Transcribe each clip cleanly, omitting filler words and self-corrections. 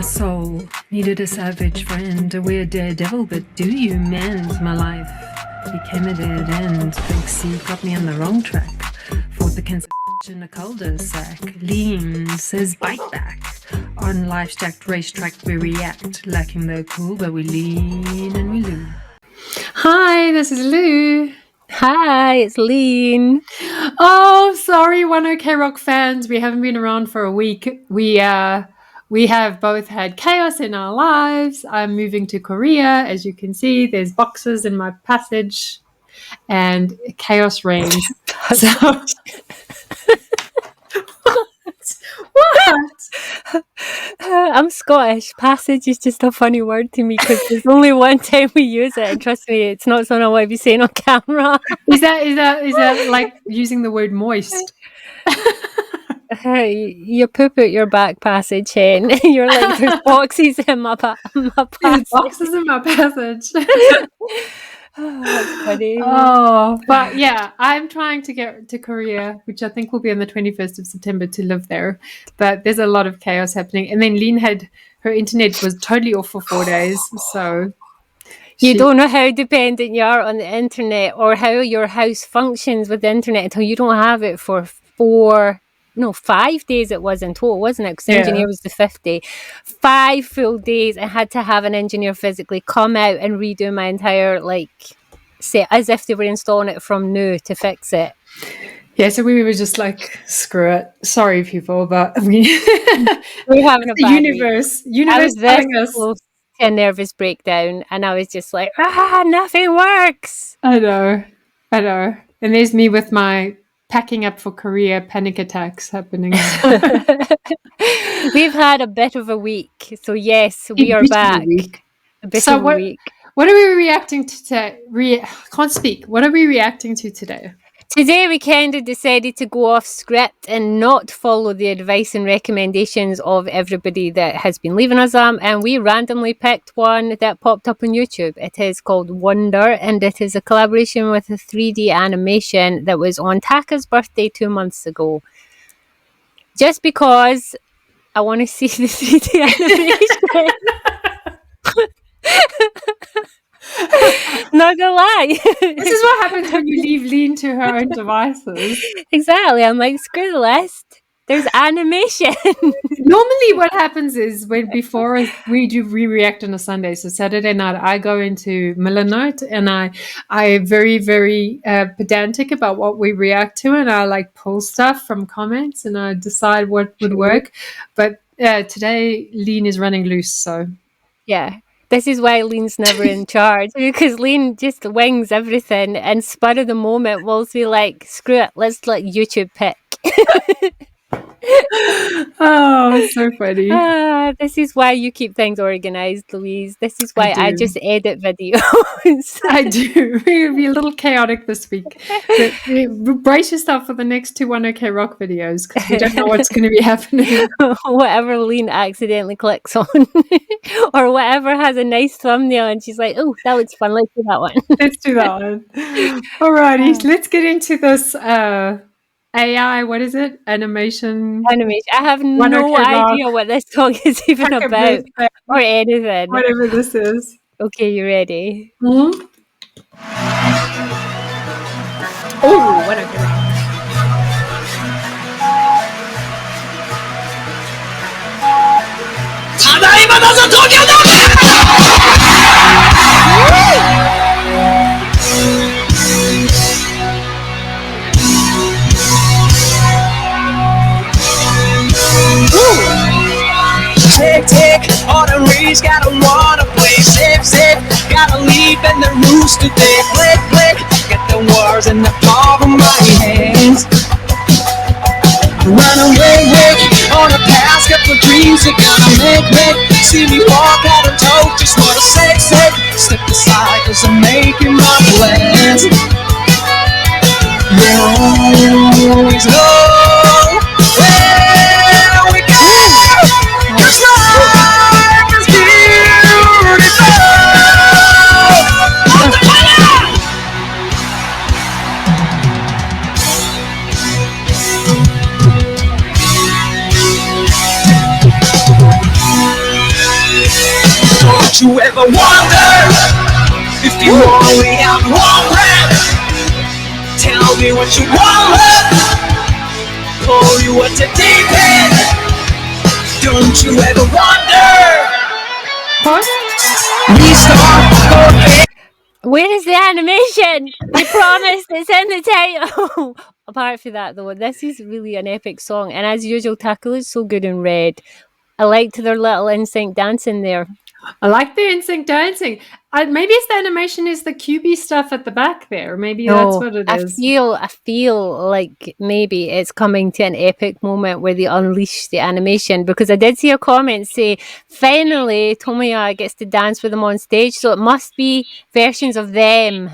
My soul needed a savage friend, a weird daredevil, but do you mend? My life became a dead end. Big C got me on the wrong track. Fought the cancer in a cul-de-sac. Lean says bite back. On life's jacked racetrack we react, lacking the cool, but we lean and we lose. Hi, this is Lou. Hi, it's Lean. Oh, sorry, 1OK Rock fans. We haven't been around for a week. We have both had chaos in our lives. I'm moving to Korea. As you can see, there's boxes in my passage and chaos reigns. So, what? I'm Scottish. Passage is just a funny word to me because there's only one time we use it, and trust me, it's not something I want to be saying on camera. Is that like using the word moist? You poop out your back passage, hen. You're like, there's boxes in my passage. There's boxes in my passage. Oh, that's funny. Oh, but yeah, I'm trying to get to Korea, which I think will be on the 21st of September, to live there. But there's a lot of chaos happening. And then Lean her internet was totally off for 4 days. So you don't know how dependent you are on the internet or how your house functions with the internet until you don't have it for 5 days it was in total, wasn't it? Because the engineer was the 50. 5 full days. I had to have an engineer physically come out and redo my entire set as if they were installing it from new to fix it. Yeah, so we were just like, screw it. Sorry, people, but we're having a bad universe I was telling us. Close to a nervous breakdown, and I was just like, nothing works. I know. And there's me with my packing up for Korea panic attacks happening. We've had a bit of a week, so yes, we are back. A bit of a week. What are we reacting to today? Can't speak. What are we reacting to today? Today we kind of decided to go off script and not follow the advice and recommendations of everybody that has been leaving us, and we randomly picked one that popped up on YouTube. It is called Wonder, and it is a collaboration with a 3D animation that was on Taka's birthday 2 months ago. Just because I want to see the 3D animation. Not gonna lie. This is what happens when you leave Lean to her own devices. Exactly. I'm like, screw the list. There's animation. Normally what happens is before we react on a Sunday, so Saturday night I go into Milanote and I very, very pedantic about what we react to, and I pull stuff from comments and I decide what would work. But today Lean is running loose, so yeah. This is why Lean's never in charge, because Lean just wings everything, and spur of the moment we'll be like, screw it, let's let YouTube pick. Oh, it's so funny. This is why you keep things organized, Louise. This is why I just edit videos. I do. We'll be a little chaotic this week. But brace yourself for the next 2 1OK Rock videos, because we don't know what's going to be happening. Whatever Lean accidentally clicks on, or whatever has a nice thumbnail, and she's like, "Oh, that looks fun. Let's do that one." Let's do that one. Alrighty, let's get into this. AI, what is it? Animation. I have no idea what this song is even about or anything. Whatever this is. Okay, you ready? Mm-hmm. Oh, what a great. ただいまだぞ東京だTick, tick, on a race, gotta wanna play safe, safe. Gotta leap and the rooster day. Click, click, get the wars in the palm of my hands. Run away, wait, on a path, couple of dreams you gotta make. See me walk out and talk, just what I say. Step aside, cause I'm making my plans. You always know where we go. Cause life is beautiful. On the fire! Don't you ever wonder if you only have one breath? Tell me what you want left. Pull you at the deep end. Don't you ever wonder? Restart again. Where is the animation? I promised it's in the title. Apart from that, though, this is really an epic song. And as usual, Tackle is so good in Red. I liked their little NSYNC dancing there. I like the NSYNC dancing. Maybe it's the animation is the QB stuff at the back there. Maybe that's what it is. I feel like maybe it's coming to an epic moment where they unleash the animation, because I did see a comment say, finally, Tomoya gets to dance with them on stage, so it must be versions of them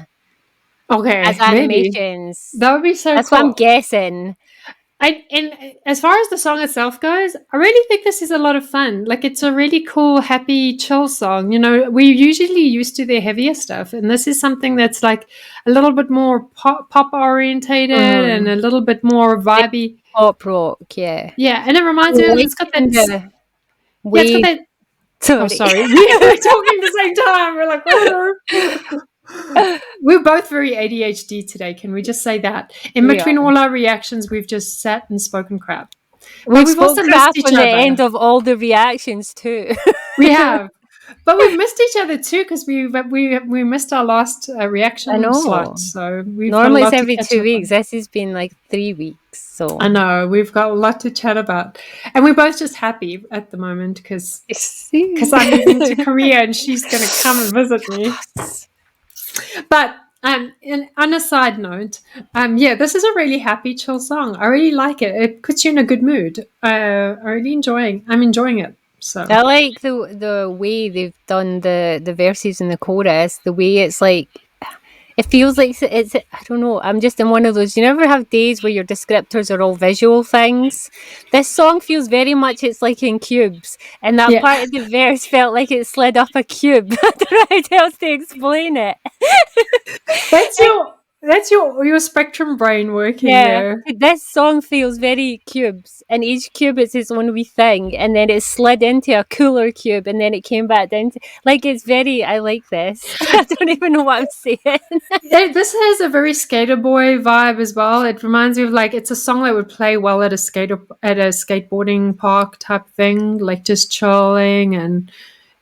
Okay, as maybe. animations. That would be so That's cool. what I'm guessing. And as far as the song itself goes, I really think this is a lot of fun. Like, it's a really cool, happy, chill song. You know, we're usually used to their heavier stuff, and this is something that's like a little bit more pop orientated and a little bit more vibey. Pop rock, yeah. Yeah, and it reminds me, it's got that. the Yeah, it's way. got that. Sorry. Oh, sorry. We were talking at the same time. We're like, "Whoa." We're both very ADHD today. Can we just say that? In We between are. all our reactions, we've just sat and spoken crap. We've we've also spoken missed crap each on the other. end of all the reactions too. We have. But we've missed each other too, because we missed our last reaction I know. slot. So we've Normally got it's a lot to every catch 2 up weeks. on. This has been like 3 weeks. So I know, we've got a lot to chat about. And we're both just happy at the moment because I'm moving to Korea and she's going to come and visit me. But and on a side note, yeah, this is a really happy, chill song. I really like it. It puts you in a good mood. I'm enjoying it. So I like the way they've done the verses and the chorus. The way it's like, it feels like it's I don't know. I'm just in one of those. You never have days where your descriptors are all visual things. This song feels very much. It's like in cubes, and that Yeah. part of the verse felt like it slid up a cube. I don't know how else to explain it. that's your spectrum brain working Yeah, there. this song feels very cubes, and each cube is its own wee thing, and then it slid into a cooler cube, and then it came back down to, like, it's very, I like this. I don't even know what I'm saying. This has a very skater boy vibe as well. It reminds me of, like, it's a song that would play well at a skateboarding park type thing, like just chilling and,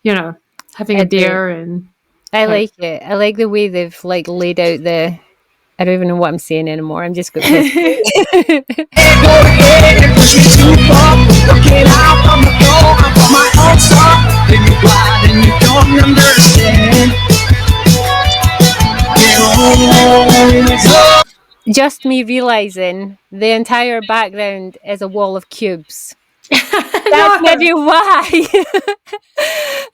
you know, having a I do. beer and I like it. I like the way they've like laid out the. I don't even know what I'm saying anymore. I'm just going. Go ahead and push me too far. Looking out from the door, I'm for my own stuff. Then you blind and you don't understand. Just me realizing the entire background is a wall of cubes. That's maybe why.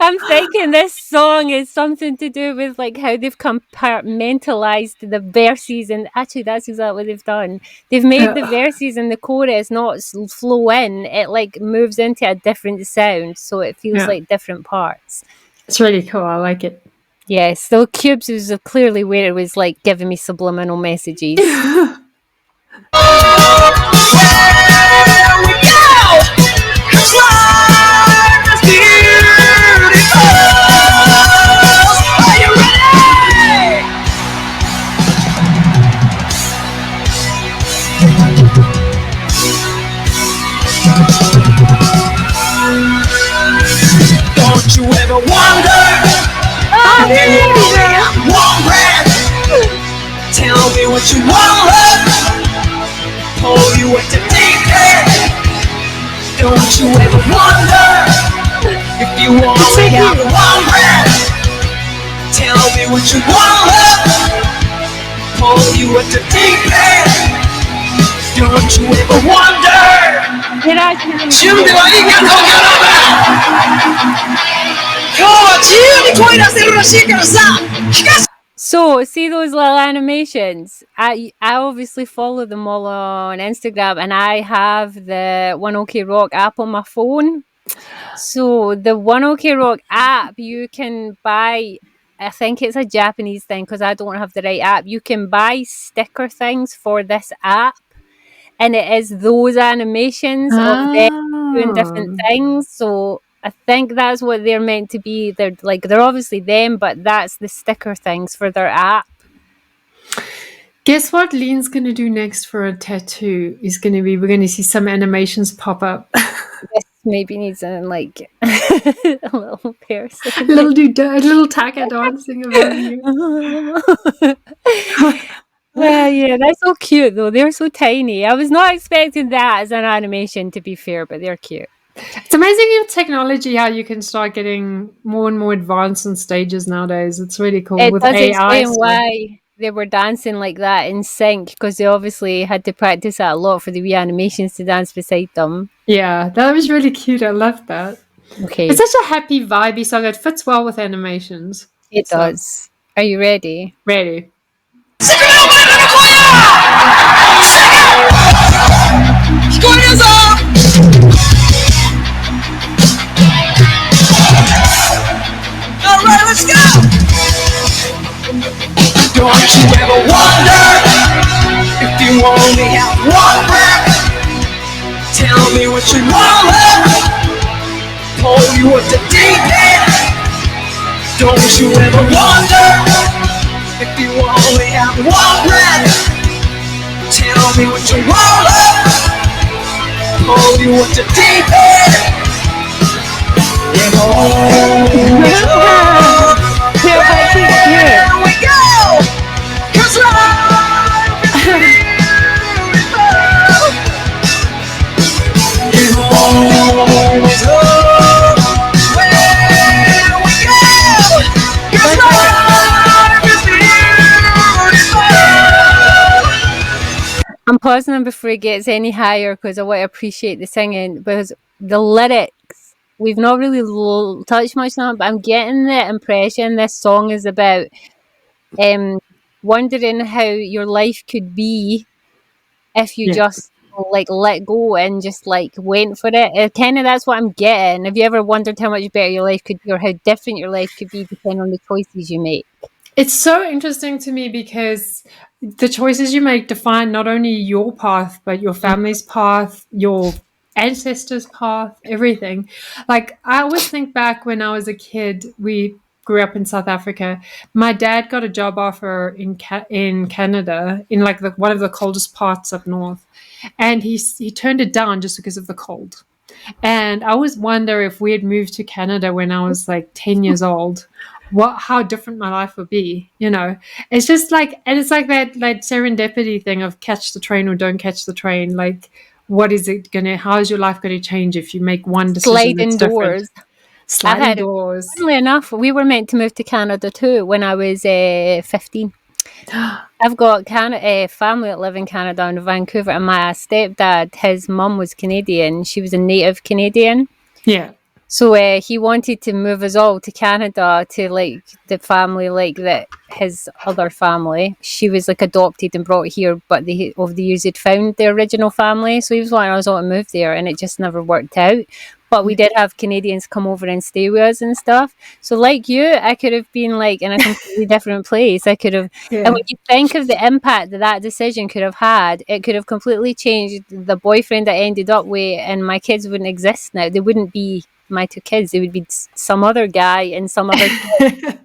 I'm thinking this song is something to do with like how they've compartmentalized the verses, and actually that's exactly what they've done. They've made the verses and the chorus not flow in; it like moves into a different sound, so it feels like different parts. It's really cool. I like it. Yes, so cubes was clearly where it was like giving me subliminal messages. Don't you ever wonder? One breath. Tell me what you want. Pull you at the deep end. Don't you ever wonder if you only have one breath? Tell me what you want. Pull you at the deep end. Don't you ever wonder? 준비はいいかどうか今日は自由に声出せるらしいからさ聞かせ So, see those little animations? I obviously follow them all on Instagram, and I have the One OK Rock app on my phone. So, the One OK Rock app, you can buy, I think it's a Japanese thing because I don't have the right app. You can buy sticker things for this app, and it is those animations of them doing different things. So, I think that's what they're meant to be. They're obviously them, but that's the sticker things for their app. Guess what Lean's going to do next for a tattoo is going to be, we're going to see some animations pop up. This maybe needs a little person. little taka dancing above you. Yeah, they're so cute though. They're so tiny. I was not expecting that as an animation, to be fair, but they're cute. It's amazing with technology how you can start getting more and more advanced in stages nowadays. It's really cool It with does AI. explain stuff. why they were dancing like that in sync, because they obviously had to practice that a lot for the wee animations to dance beside them. Yeah, that was really cute. I love that. Okay, It's such a happy, vibey song. It fits well with animations. it So, does. Are you ready? ready. Alright, let's go! Don't you ever wonder if you only have one breath? Tell me what you want, pull you up to deep end. Don't you ever wonder if you only have one breath? Tell me what you want, pull you up to deep end. Here we go! 'Cause life is beautiful. It always goes where we go. 'Cause life is beautiful. I'm pausing them before it gets any higher because I want to appreciate the singing, because the lyrics, we've not really touched much on it, but I'm getting the impression this song is about wondering how your life could be if you Yeah. just let go and just went for it. Kind of that's what I'm getting. Have you ever wondered how much better your life could be, or how different your life could be depending on the choices you make? It's so interesting to me because the choices you make define not only your path, but your family's path, your ancestors' path, everything. Like, I always think back when I was a kid, we grew up in South Africa. My dad got a job offer in Canada, in one of the coldest parts up north, and he turned it down just because of the cold. And I always wonder if we had moved to Canada when I was like 10 years old, how different my life would be. It's just and it's like that serendipity thing of catch the train or don't catch the train. Like, how is your life going to change if you make one decision Sliding that's different? doors. Sliding doors. Funnily enough, we were meant to move to Canada too when I was 15. I've got family that live in Canada in Vancouver, and my stepdad, his mum was Canadian. She was a native Canadian. Yeah. So he wanted to move us all to Canada to the family, that his other family. She was adopted and brought here, but over the years had found the original family. So he was wanting us all to move there, and it just never worked out. But we did have Canadians come over and stay with us and stuff. So like you, I could have been in a completely different place. I could have, Yeah. and when you think of the impact that decision could have had, it could have completely changed the boyfriend I ended up with, and my kids wouldn't exist now. They wouldn't be my two kids. They would be some other guy and some other kid.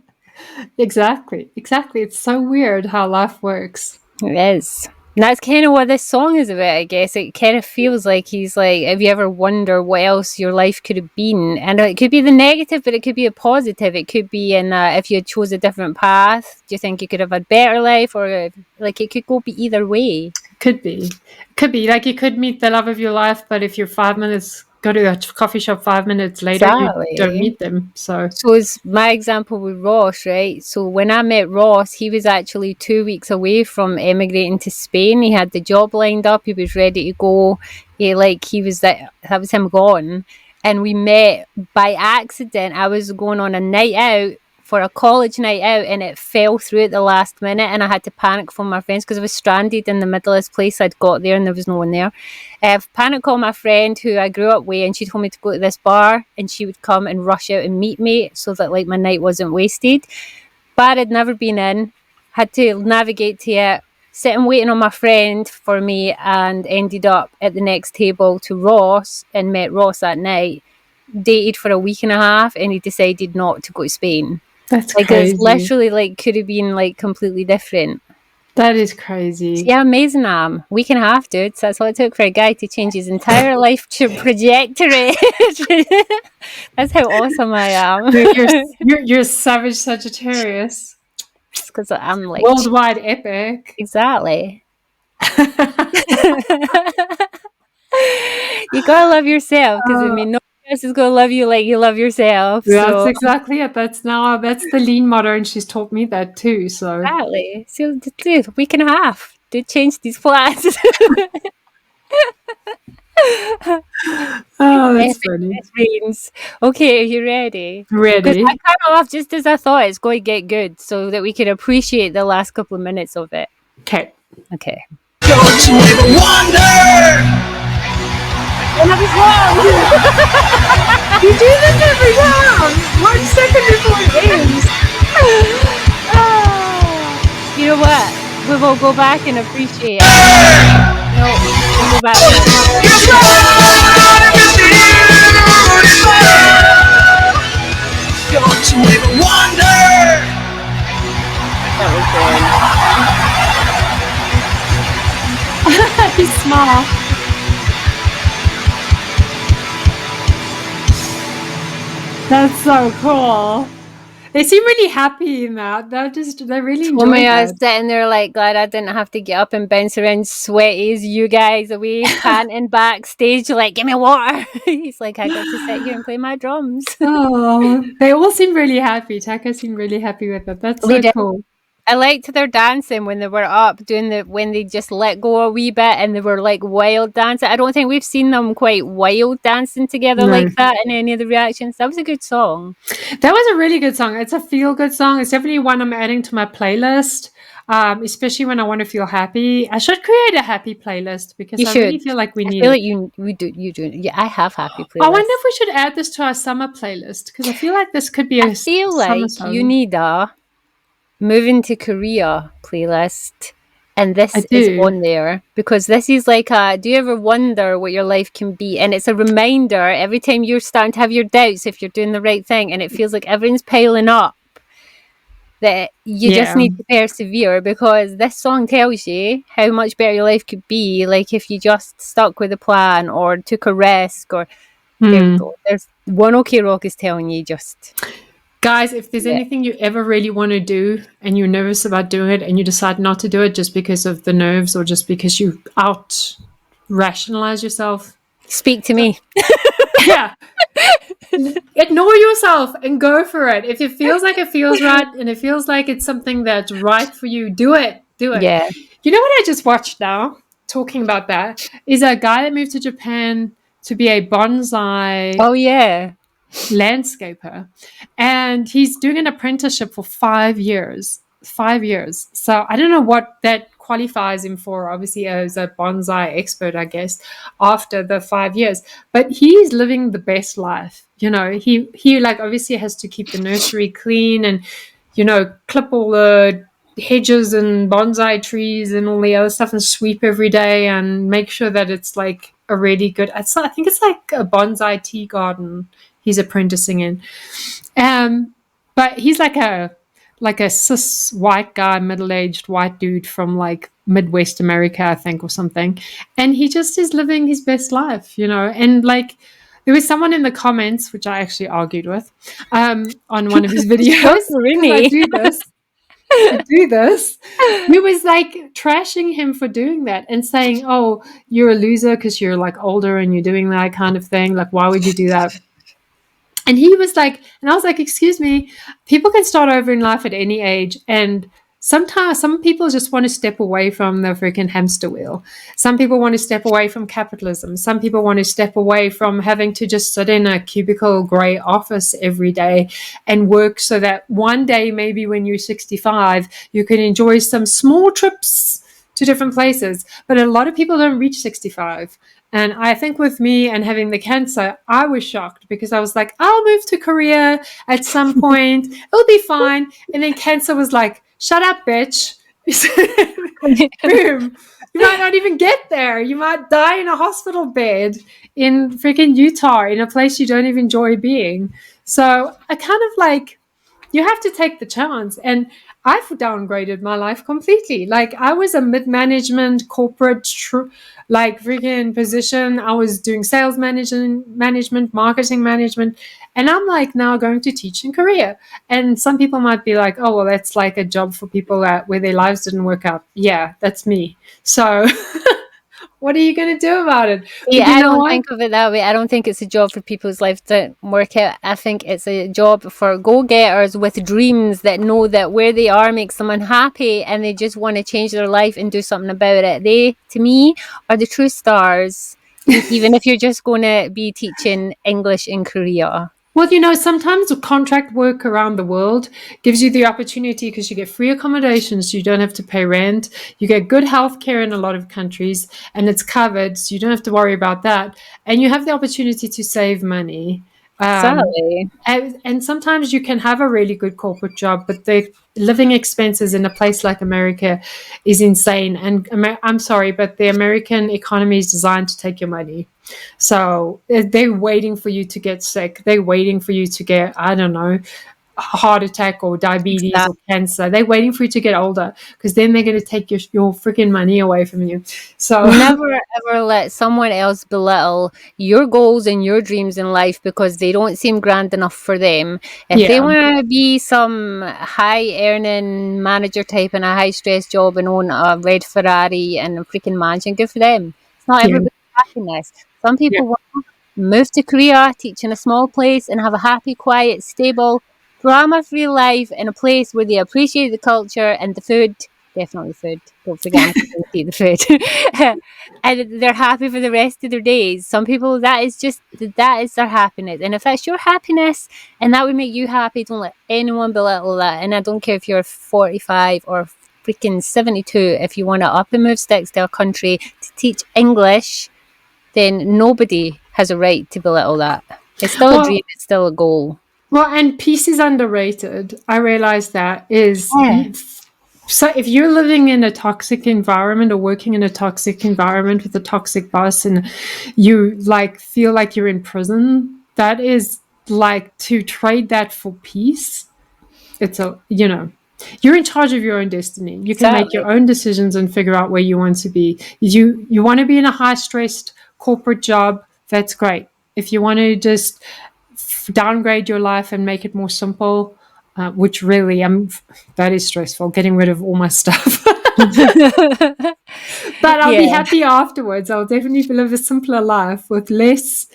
Exactly. It's so weird how life works. It is. And that's kind of what this song is about, I guess. It kind of feels like he's have you ever wondered what else your life could have been? And it could be the negative, but it could be a positive. It could be if you had chose a different path, do you think you could have had better life? Or it could go be either way. Could be. You could meet the love of your life, but if you're 5 minutes, go to a coffee shop 5 minutes later, Exactly. you don't meet them. So it's my example with Ross, right? So when I met Ross, he was actually 2 weeks away from emigrating to Spain. He had the job lined up. He was ready to go. That was him gone. And we met by accident. I was going on a night out for a college night out, and it fell through at the last minute, and I had to panic phone my friends because I was stranded in the middle of this place. I'd got there and there was no one there. Panic called my friend who I grew up with, and she told me to go to this bar, and she would come and rush out and meet me so that my night wasn't wasted. Bar I'd never been in, had to navigate to it, sitting waiting on my friend for me, and ended up at the next table to Ross and met Ross that night. dated for a week and a half, and he decided not to go to Spain. That's Like, crazy. it's literally like could have been like completely different. That is crazy. Yeah, amazing, week and a half, dude. So that's all it took for a guy to change his entire life trajectory. That's how awesome I am. You're a savage Sagittarius. Because I'm like Worldwide epic. exactly. You gotta love yourself, because I mean, no one else is gonna love you like you love yourself. That's So exactly it. That's the lean motto, and she's taught me that too. So exactly. So dude, week and a half did change these plans. oh, that's funny. Brains. Okay, are you ready? Because Ready? I cut off just as I thought it's going to get good, so that we can appreciate the last couple of minutes of it. Okay. Okay. Don't you ever wonder? And I was wrong. You do this every time. 1 second before it ends. You know what? We will go back and appreciate it. No, we'll go back. Don't you ever wonder? That was good. He's smart. That's so cool. They seem really happy in that. They really enjoy I was that. sitting there like, glad I didn't have to get up and bounce around sweaty as you guys away, panting backstage, like, give me water. He's like, I got to sit here and play my drums. Oh, they all seem really happy. Taka seemed really happy with it. That's They so did. cool. I liked their dancing when they were up when they just let go a wee bit and they were like wild dancing. I don't think we've seen them quite wild dancing together No. like that in any of the reactions. That was a good song. That was a really good song. It's a feel-good song. It's definitely one I'm adding to my playlist, especially when I want to feel happy. I should create a happy playlist because You I really should. feel like we I need feel it. like you do. Yeah, I have happy playlists. I wonder if we should add this to our summer playlist because I feel like this could be a I feel summer like song. you need a moving to Korea playlist, and this I is do. on there because this is like a do you ever wonder what your life can be? And it's a reminder every time you're starting to have your doubts if you're doing the right thing and it feels like everything's piling up, that you just Yeah. need to persevere, because this song tells you how much better your life could be, like if you just stuck with a plan or took a risk, or there we go. There's One OK Rock is telling you just Guys, if there's anything you ever really want to do and you're nervous about doing it and you decide not to do it just because of the nerves or just because you out rationalize yourself, speak to me. yeah, ignore yourself and go for it. If it feels like it feels right and it feels like it's something that's right for you, do it. Yeah. You know what I just watched now, talking about that, is a guy that moved to Japan to be a bonsai Oh yeah. landscaper, and he's doing an apprenticeship for 5 years. So I don't know what that qualifies him for, obviously as a bonsai expert, I guess, after the 5 years, but he's living the best life. He like obviously has to keep the nursery clean and clip all the hedges and bonsai trees and all the other stuff and sweep every day and make sure that it's like a really good, I think it's like a bonsai tea garden he's apprenticing in. But he's like a cis white guy, middle-aged white dude from like Midwest America, I think, or something. And he just is living his best life, and like there was someone in the comments, which I actually argued with, on one of his videos. Really? I do this. He was like trashing him for doing that and saying, oh, you're a loser because you're like older and you're doing that kind of thing. Like, why would you do that? And he was like, and I was like, excuse me, people can start over in life at any age. And sometimes some people just want to step away from the freaking hamster wheel. Some people want to step away from capitalism. Some people want to step away from having to just sit in a cubicle gray office every day and work so that one day, maybe when you're 65, you can enjoy some small trips to different places. But a lot of people don't reach 65. And I think with me and having the cancer, I was shocked because I was like, I'll move to Korea at some point. It'll be fine. And then cancer was like, shut up, bitch. boom. You might not even get there. You might die in a hospital bed in freaking Utah, in a place you don't even enjoy being. So I kind of like, you have to take the chance. And I've downgraded my life completely. Like, I was a mid-management corporate like freaking position. I was doing sales management, marketing management, and I'm like now going to teach in Korea. And some people might be like, oh well, that's like a job for people where their lives didn't work out. Yeah, that's me. So what are you going to do about it? Yeah, But you I know don't what? think of it that way. I don't think it's a job for people's lives to work out. I think it's a job for go-getters with dreams that know that where they are makes them unhappy and they just want to change their life and do something about it. They, to me, are the true stars, even if you're just going to be teaching English in Korea. Well, you know, sometimes contract work around the world gives you the opportunity because you get free accommodations, so you don't have to pay rent. You get good health care in a lot of countries, and it's covered, so you don't have to worry about that. And you have the opportunity to save money. Exactly. And sometimes you can have a really good corporate job, but the living expenses in a place like America is insane. And I'm sorry, but the American economy is designed to take your money. So they're waiting for you to get sick. They're waiting for you to get, I don't know, a heart attack or diabetes or cancer. They're waiting for you to get older because then they're going to take your freaking money away from you. So Never ever let someone else belittle your goals and your dreams in life because they don't seem grand enough for them. If they yeah, want to be some high earning manager type in a high stress job and own a red Ferrari and a freaking mansion, good for them. It's not yeah, everybody's happiness. Some yeah. people want to move to Korea, teach in a small place, and have a happy, quiet, stable, drama free life in a place where they appreciate the culture and the food. Definitely food. Don't forget I'm going to eat the food. And they're happy for the rest of their days. Some people, that is their happiness. And if that's your happiness and that would make you happy, don't let anyone belittle that. And I don't care if you're 45 or freaking 72, if you want to up and move sticks to a country to teach English, then nobody has a right to belittle that. It's still a dream, it's still a goal. Well, and peace is underrated. I realize that is. Yeah. So if you're living in a toxic environment or working in a toxic environment with a toxic boss and you like feel like you're in prison, that is like to trade that for peace. It's you're in charge of your own destiny. You can make your own decisions and figure out where you want to be. You want to be in a high stressed corporate job, that's great. If you want to just downgrade your life and make it more simple, which really that is stressful, getting rid of all my stuff. But I'll be happy afterwards. I'll definitely live a simpler life with less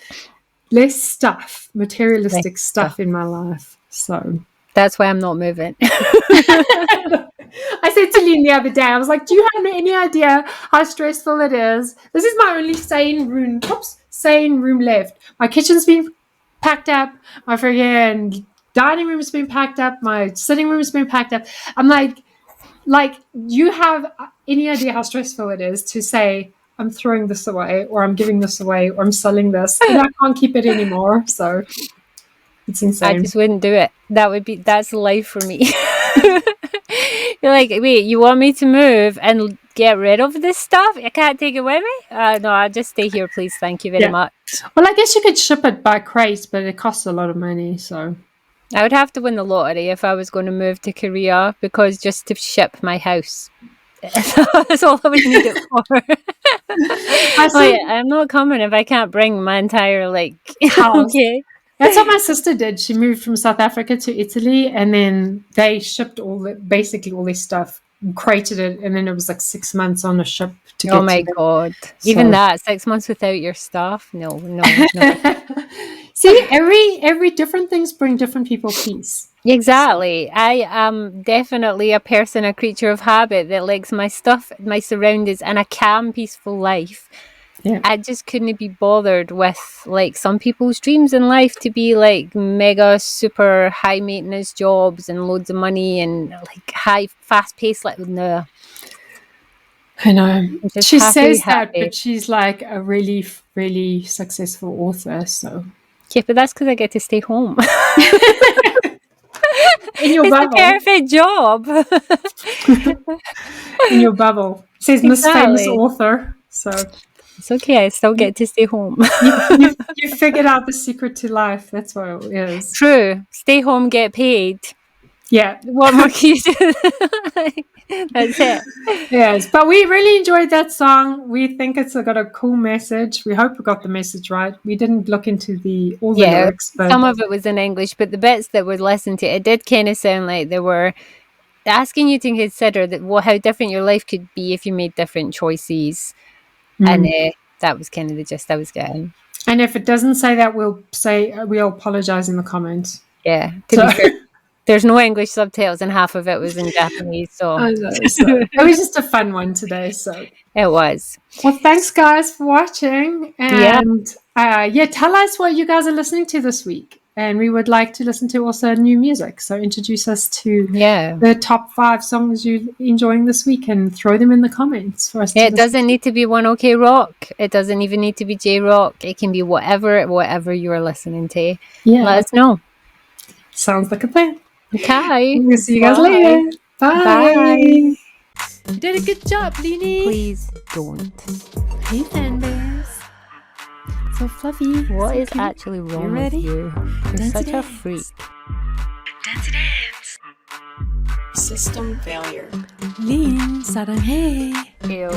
stuff, materialistic stuff in my life. So that's why I'm not moving. I said to Lynn the other day, I was like, do you have any idea how stressful it is? This is my only sane room left. My kitchen's been packed up. My friggin' dining room's been packed up. My sitting room's been packed up. I'm like, you have any idea how stressful it is to say, I'm throwing this away, or I'm giving this away, or I'm selling this, and I can't keep it anymore. So it's insane. I just wouldn't do it. That's life for me. You're like, wait, you want me to move and get rid of this stuff? I can't take it with me? No, I'll just stay here, please. Thank you very much. Well, I guess you could ship it by crate, but it costs a lot of money, so. I would have to win the lottery if I was going to move to Korea, because just to ship my house. That's all I would need it for. I'm not coming if I can't bring my entire, house. Okay. That's what my sister did. She moved from South Africa to Italy, and then they shipped basically all their stuff, crated it, and then it was like 6 months on a ship to get. Oh my God! Even that, 6 months without your stuff? No. See, every different things bring different people peace. Exactly. I am definitely a creature of habit that likes my stuff, my surroundings, and a calm, peaceful life. Yeah. I just couldn't be bothered with some people's dreams in life to be mega super high maintenance jobs and loads of money and high fast paced. No. I know. She says that, but she's like a really, really successful author. So yeah, but that's because I get to stay home. In your It's the bubble. perfect job. In your bubble. It says Miss Famous Exactly. Author. So It's okay. I still get to stay home. you figured out the secret to life. That's what it is. True. Stay home, get paid. Yeah. What more can you do? That's it. Yes, but we really enjoyed that song. We think it's got a cool message. We hope we got the message right. We didn't look into all the Yeah, lyrics, but some of it was in English, but the bits that were listened to, it did kind of sound like they were asking you to consider that how different your life could be if you made different choices, and that was kind of the gist I was getting. And if it doesn't say that, we'll apologize in the comments. Yeah, to be fair, there's no English subtitles, and half of it was in Japanese, so I know, so it was just a fun one today. So, it was. well, thanks guys for watching, and tell us what you guys are listening to this week, and we would like to listen to also new music. So, introduce us to the top 5 songs you're enjoying this week, and throw them in the comments for us. It doesn't need to be One OK Rock. It doesn't even need to be J Rock. It can be whatever you are listening to. Yeah, Let us know. Sounds like a plan. Okay. We'll see you guys later. Bye. Bye. You did a good job, Leanie. Please don't. Hey, fan bears. So fluffy. What so is cute. actually wrong with ready? you? You're Dance such it a dance. freak. System failure. Lean, 사랑해. Ew.